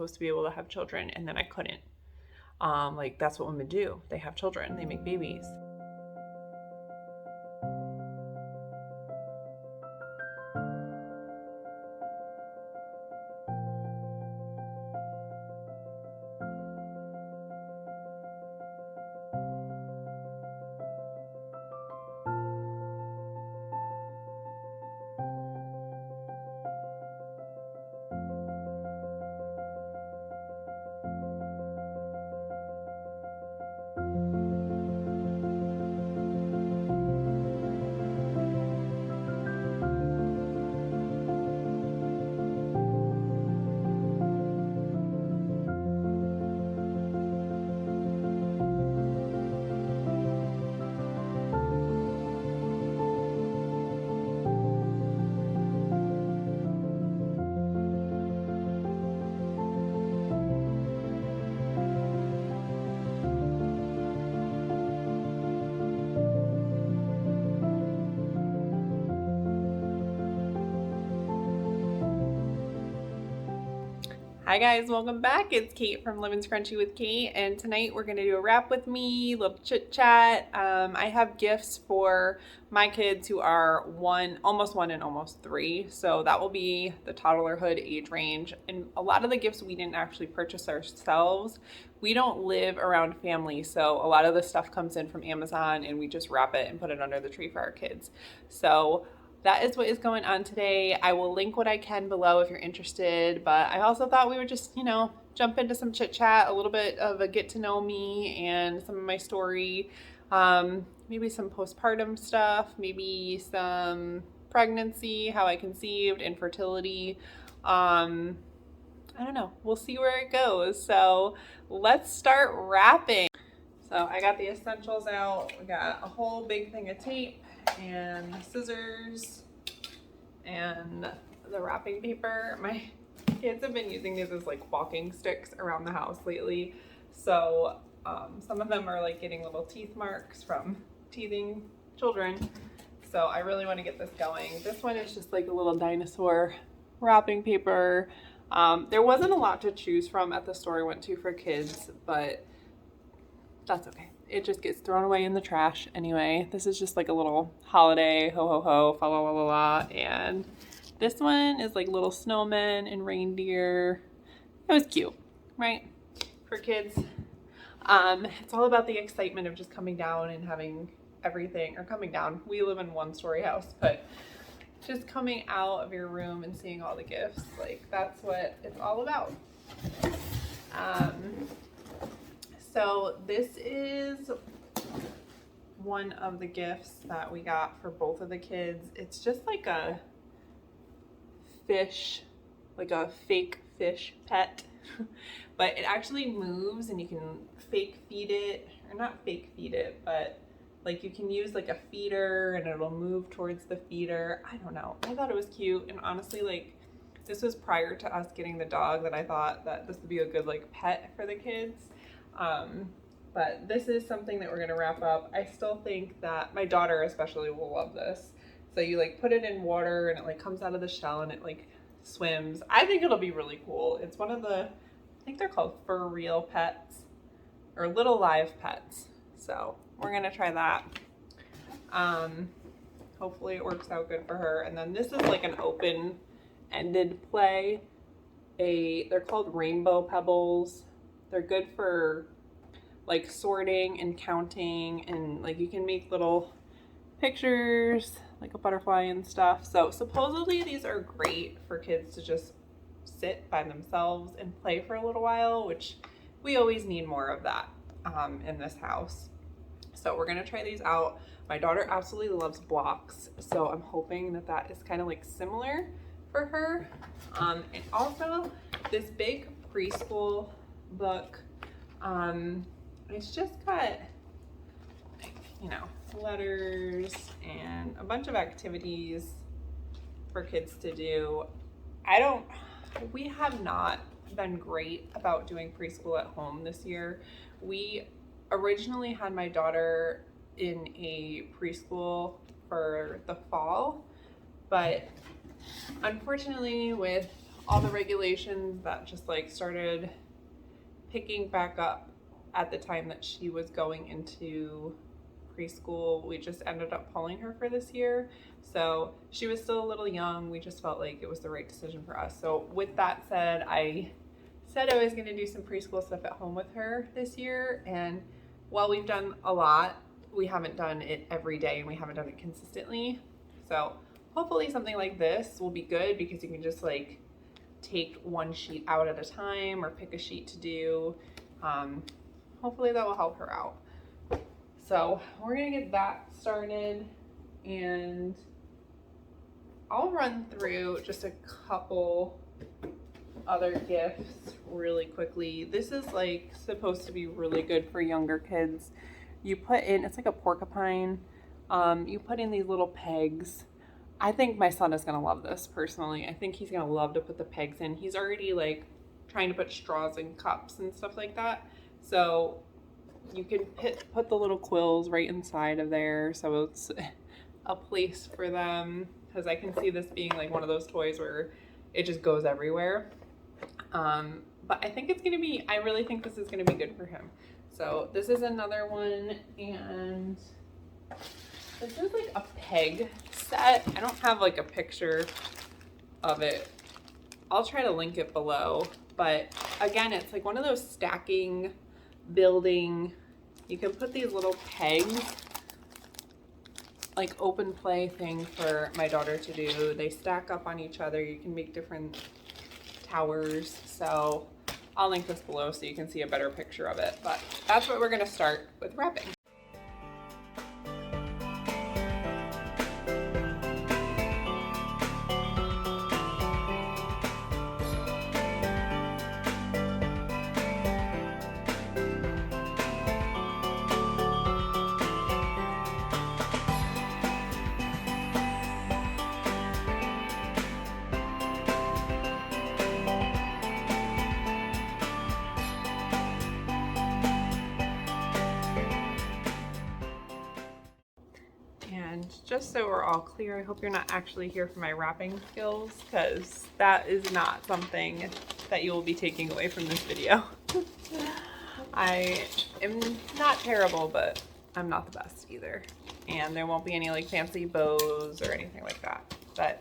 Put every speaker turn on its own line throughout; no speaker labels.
Supposed to be able to have children, and then I couldn't. Like, that's what women do. They have children, they make babies. Hi guys, welcome back. It's Kate from Living Scrunchy with Kate, and tonight we're going to do a wrap with me, little chit chat. I have gifts for my kids who are almost one and almost three, so that will be the toddlerhood age range. And a lot of the gifts we didn't actually purchase ourselves. We don't live around family, so a lot of the stuff comes in from Amazon and we just wrap it and put it under the tree for our kids. So that is what is going on today. I will link what I can below if you're interested, but I also thought we would just, jump into some chit chat, a little bit of a get to know me and some of my story, maybe some postpartum stuff, maybe some pregnancy, how I conceived, infertility. I don't know. We'll see where it goes. So let's start wrapping. So I got the essentials out. We got a whole big thing of tape and scissors and the wrapping paper. My kids have been using these as like walking sticks around the house lately. So some of them are like getting little teeth marks from teething children. So I really want to get this going. This one is just like a little dinosaur wrapping paper. There wasn't a lot to choose from at the store I went to for kids, but that's okay. It just gets thrown away in the trash anyway. This is just like a little holiday, ho ho ho, fa la la la la. And this one is like little snowmen and reindeer. It was cute, right? For kids. It's all about the excitement of just coming down and having everything, or coming down. We live in one-story house, but just coming out of your room and seeing all the gifts, like that's what it's all about. So this is one of the gifts that we got for both of the kids. It's just like a fish, like a fake fish pet, but it actually moves and you can fake feed it, or not fake feed it, but like you can use like a feeder and it'll move towards the feeder. I don't know. I thought it was cute, and honestly, like this was prior to us getting the dog that I thought that this would be a good like pet for the kids. But this is something that we're going to wrap up. I still think that my daughter especially will love this. So you like put it in water and it like comes out of the shell and it like swims. I think it'll be really cool. It's one of the, I think they're called for real pets or little live pets. So we're going to try that. Hopefully it works out good for her. And then this is like an open-ended play. They're called rainbow pebbles. They're good for like sorting and counting, and like you can make little pictures like a butterfly and stuff. So supposedly these are great for kids to just sit by themselves and play for a little while, which we always need more of that in this house. So we're gonna try these out. My daughter absolutely loves blocks, so I'm hoping that that is kind of like similar for her. And also this big preschool book. It's just got, letters and a bunch of activities for kids to do. We have not been great about doing preschool at home this year. We originally had my daughter in a preschool for the fall, but unfortunately with all the regulations that just like started picking back up at the time that she was going into preschool, we just ended up pulling her for this year. So she was still a little young. We just felt like it was the right decision for us. So with that said, I said I was going to do some preschool stuff at home with her this year. And while we've done a lot, we haven't done it every day and we haven't done it consistently. So hopefully something like this will be good because you can just like take one sheet out at a time or pick a sheet to do. Hopefully that will help her out. So we're gonna get that started, and I'll run through just a couple other gifts really quickly. This is like supposed to be really good for younger kids. You put in, it's like a porcupine. You put in these little pegs. I think my son is gonna love this personally. I think he's gonna love to put the pegs in. He's already like trying to put straws in cups and stuff like that. So you can put the little quills right inside of there. So it's a place for them, because I can see this being like one of those toys where it just goes everywhere. But I think it's gonna be, I really think this is gonna be good for him. So this is another one, and this is like a peg set. I don't have like a picture of it. I'll try to link it below. But again, it's like one of those stacking, building, you can put these little pegs, like open play thing for my daughter to do. They stack up on each other. You can make different towers. So I'll link this below so you can see a better picture of it. But that's what we're gonna start with wrapping. Just so we're all clear, I hope you're not actually here for my wrapping skills, because that is not something that you will be taking away from this video. I am not terrible, but I'm not the best either. And there won't be any like fancy bows or anything like that. But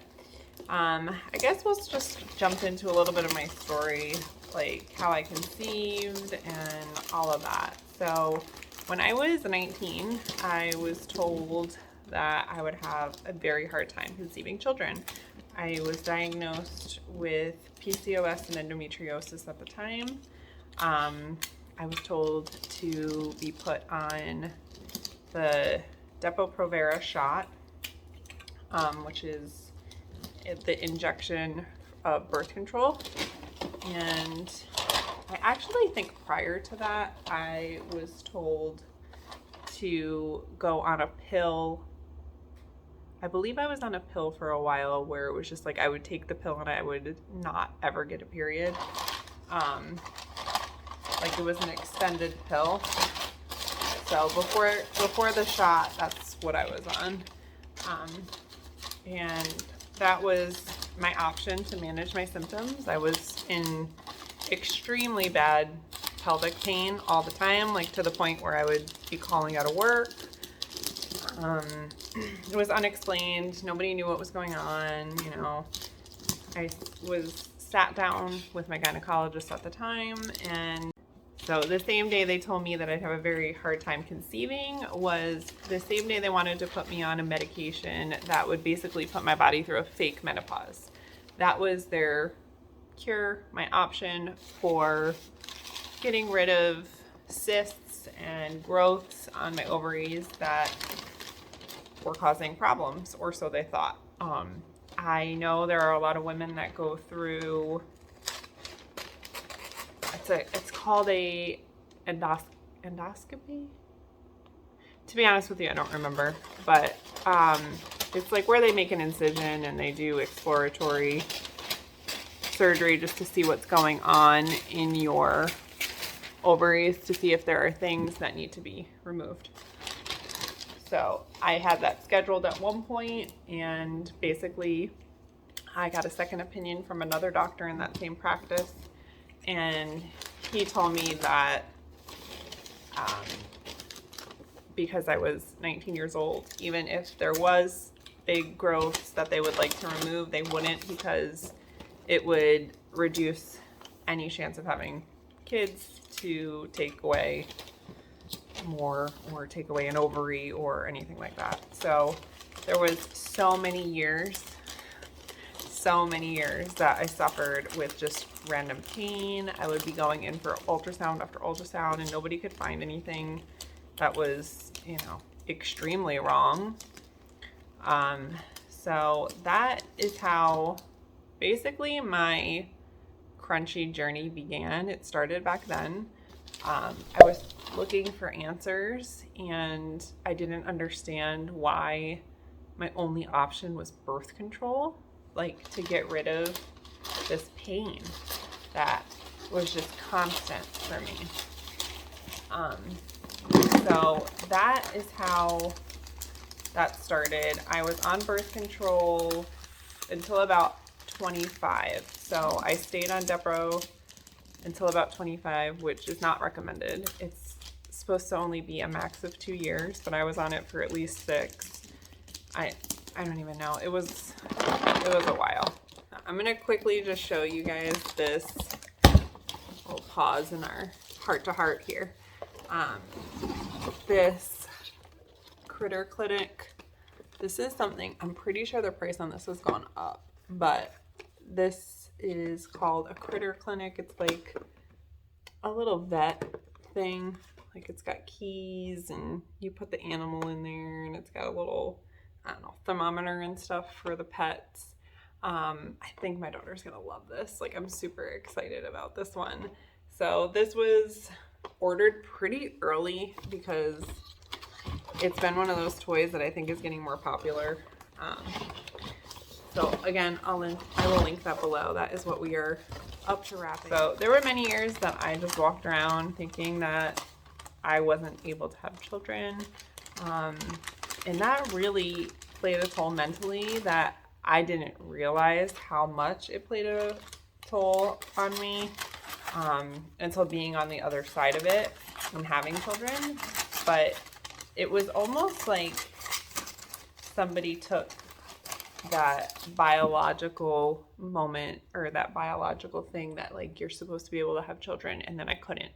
I guess we'll just jump into a little bit of my story, like how I conceived and all of that. So when I was 19, I was told that I would have a very hard time conceiving children. I was diagnosed with PCOS and endometriosis at the time. I was told to be put on the Depo-Provera shot, which is the injection of birth control. And I actually think prior to that, I was told to go on a pill. I believe I was on a pill for a while where it was just like I would take the pill and I would not ever get a period. Like it was an extended pill. So before the shot, that's what I was on. And that was my option to manage my symptoms. I was in extremely bad pelvic pain all the time, like to the point where I would be calling out of work. It was unexplained. Nobody knew what was going on. You know, I was sat down with my gynecologist at the time, and so the same day they told me that I'd have a very hard time conceiving was the same day they wanted to put me on a medication that would basically put my body through a fake menopause. That was their cure, my option for getting rid of cysts and growths on my ovaries that were causing problems, or so they thought. I know there are a lot of women that go through, it's called a endoscopy. To be honest with you, I don't remember, but it's like where they make an incision and they do exploratory surgery just to see what's going on in your ovaries, to see if there are things that need to be removed. So I had that scheduled at one point, and basically I got a second opinion from another doctor in that same practice, and he told me that because I was 19 years old, even if there was big growths that they would like to remove, they wouldn't, because it would reduce any chance of having kids to take away more or take away an ovary or anything like that. So there was so many years that I suffered with just random pain. I would be going in for ultrasound after ultrasound and nobody could find anything that was, you know, extremely wrong. So that is how basically my crunchy journey began. It started back then. I was looking for answers and I didn't understand why my only option was birth control, like to get rid of this pain that was just constant for me. So that is how that started. I was on birth control until about 25. So I stayed on Depro until about 25, which is not recommended. It's supposed to only be a max of 2 years, but I was on it for at least 6. I don't even know. It was a while. I'm gonna quickly just show you guys this. We'll pause in our heart to heart here. This Critter Clinic. This is something, I'm pretty sure the price on this has gone up, but this is called a Critter Clinic. It's like a little vet thing. Like it's got keys and you put the animal in there and it's got a little, I don't know, thermometer and stuff for the pets. I think my daughter's gonna love this. Like I'm super excited about this one. So this was ordered pretty early because it's been one of those toys that I think is getting more popular. So again, I will link that below. That is what we are up to wrapping. So there were many years that I just walked around thinking that I wasn't able to have children. And that really played a toll mentally that I didn't realize how much it played a toll on me until being on the other side of it and having children. But it was almost like somebody took that biological moment or that biological thing that like you're supposed to be able to have children, and then I couldn't.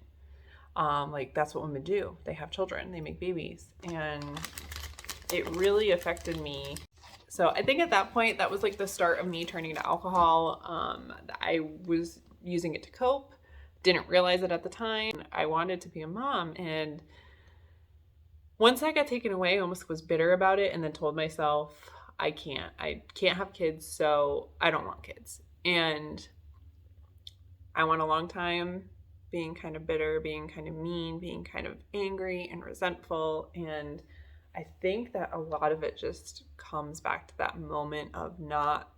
Like that's what women do. They have children, they make babies, and it really affected me. So I think at that point, that was like the start of me turning to alcohol. I was using it to cope, didn't realize it at the time. I wanted to be a mom, and once that got taken away, I almost was bitter about it and then told myself, I can't have kids, so I don't want kids. And I went a long time being kind of bitter, being kind of mean, being kind of angry and resentful. And I think that a lot of it just comes back to that moment of not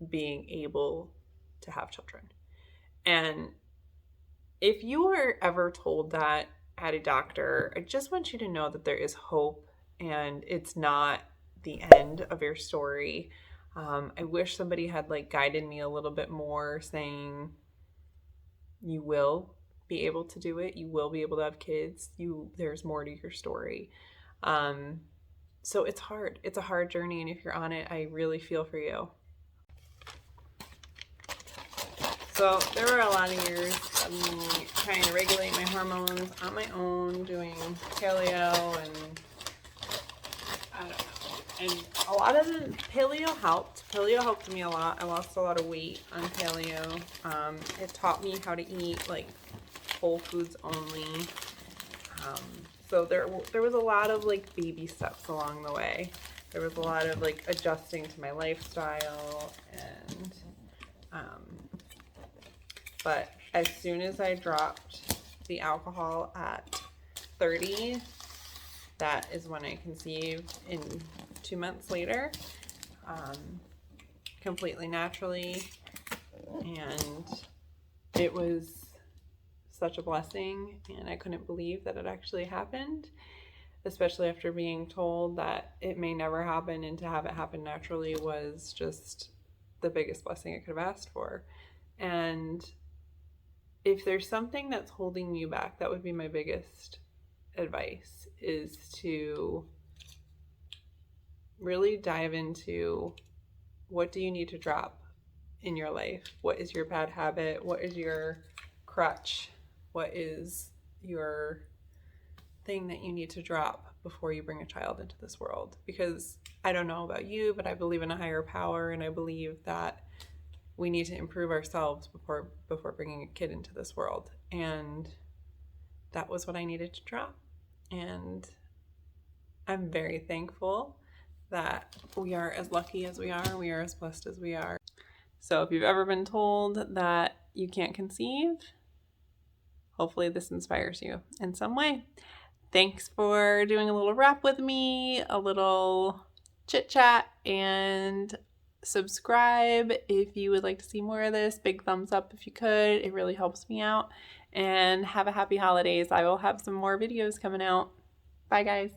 being able to have children. And if you were ever told that at a doctor, I just want you to know that there is hope and it's not the end of your story. I wish somebody had like guided me a little bit more, saying you will be able to do it. You will be able to have kids. There's more to your story. So it's hard. It's a hard journey. And if you're on it, I really feel for you. So there were a lot of years of me trying to regulate my hormones on my own, doing paleo and I don't know. And a lot of the paleo helped. Paleo helped me a lot. I lost a lot of weight on paleo. It taught me how to eat like whole foods only. So there was a lot of like baby steps along the way. There was a lot of like adjusting to my lifestyle and but as soon as I dropped the alcohol at 30, that is when I conceived in 2 months later, completely naturally. And it was such a blessing, and I couldn't believe that it actually happened, especially after being told that it may never happen, and to have it happen naturally was just the biggest blessing I could have asked for. And if there's something that's holding you back, that would be my biggest advice, is to really dive into what do you need to drop in your life? What is your bad habit? What is your crutch? What is your thing that you need to drop before you bring a child into this world? Because I don't know about you, but I believe in a higher power, and I believe that we need to improve ourselves before bringing a kid into this world. And that was what I needed to drop. And I'm very thankful that we are as lucky as we are as blessed as we are. So if you've ever been told that you can't conceive, hopefully this inspires you in some way. Thanks for doing a little wrap with me, a little chit chat, and subscribe if you would like to see more of this. Big thumbs up if you could. It really helps me out. And have a happy holidays. I will have some more videos coming out. Bye, guys.